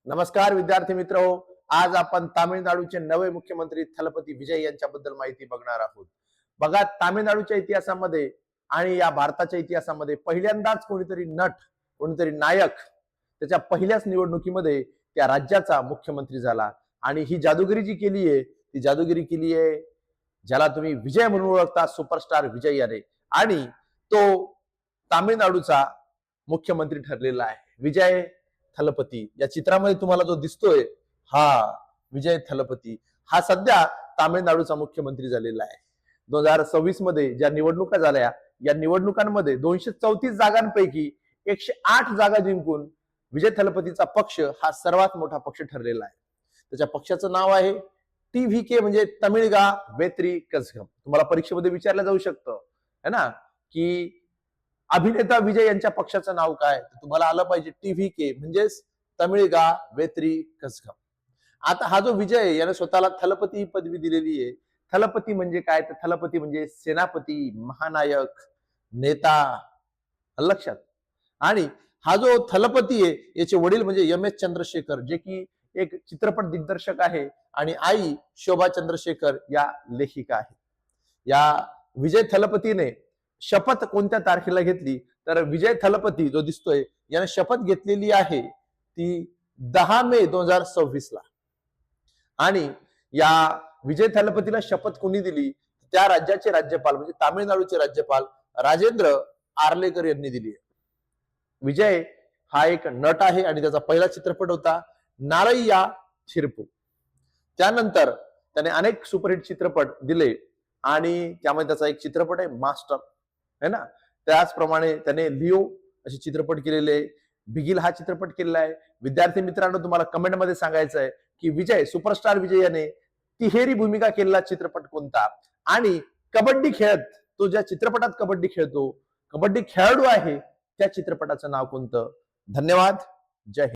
नमस्कार विद्यार्थी मित्र हो. आज आपण तामिळनाडूचे नवे मुख्यमंत्री थलपती विजय यांच्याबद्दल माहिती बघणार आहोत. बघा, तामिळनाडूच्या इतिहासामध्ये आणि या भारताच्या इतिहासामध्ये पहिल्यांदाच कोणीतरी नट, कोणीतरी नायक त्याच्या पहिल्याच निवडणुकीमध्ये त्या राज्याचा मुख्यमंत्री झाला. आणि ही जादूगिरी जी केली आहे, ती जादूगिरी केली आहे ज्याला तुम्ही विजय म्हणून ओळखता, सुपरस्टार विजय याने. आणि तो तामिळनाडूचा मुख्यमंत्री ठरलेला आहे, विजय थलपती. या चित्रामध्ये तुम्हाला जो दिसतोय हा विजय थलपती हा सध्या तामिळनाडूचा मुख्यमंत्री झालेला आहे. 2026 मध्ये ज्या निवडणुका झाल्या, या निवडणुकांमध्ये 234 जागांपैकी 108 जागा जिंकून विजय थलपतीचा पक्ष हा सर्वात मोठा पक्ष ठरलेला आहे. त्याच्या पक्षाचं नाव आहे TVK, म्हणजे तमिळगा वेत्री कझगम. तुम्हाला परीक्षेमध्ये विचारलं जाऊ शकतं है ना, की अभिनेता विजय यांच्या पक्षाचं नाव काय, तुम्हाला आलं पाहिजे TVK म्हणजेच तमिळगा वेत्री कझगम. आता हा जो विजय याने स्वतःला थलपती ही पदवी दिलेली आहे. थलपती म्हणजे काय, तर थलपती म्हणजे सेनापती, महानायक, नेता, लक्षात. आणि हा जो थलपती आहे याचे वडील म्हणजे MS चंद्रशेखर, जे की एक चित्रपट दिग्दर्शक आहे, आणि आई शोभा चंद्रशेखर या लेखिका आहेत. या विजय थलपतीने शपथ कोणत्या तारखेला घेतली, तर विजय थलपती जो दिसतोय याने शपथ घेतलेली आहे ती 10 मे 2026 ला. आणि या विजय थलपतीला शपथ कोणी दिली, त्या राज्याचे राज्यपाल म्हणजे तामिळनाडूचे राज्यपाल राजेंद्र आर्लेकर यांनी दिली आहे. विजय हा एक नट आहे आणि त्याचा पहिला चित्रपट होता नारय्या थिरपू. त्यानंतर त्याने अनेक सुपरहिट चित्रपट दिले आणि त्यामध्ये त्याचा एक चित्रपट आहे मास्टर, है ना. त्याचप्रमाणे त्याने लिओ असे चित्रपट केलेले, बिगिल हा चित्रपट केलेला आहे. विद्यार्थी मित्रांनो, तुम्हाला कमेंटमध्ये सांगायचं आहे की विजय, सुपरस्टार विजय याने तिहेरी भूमिका केलेला चित्रपट कोणता, आणि कबड्डी खेळत तो ज्या चित्रपटात कबड्डी खेळतो, कबड्डी खेळाडू आहे, त्या चित्रपटाचं नाव कोणतं. धन्यवाद. जय हिंद.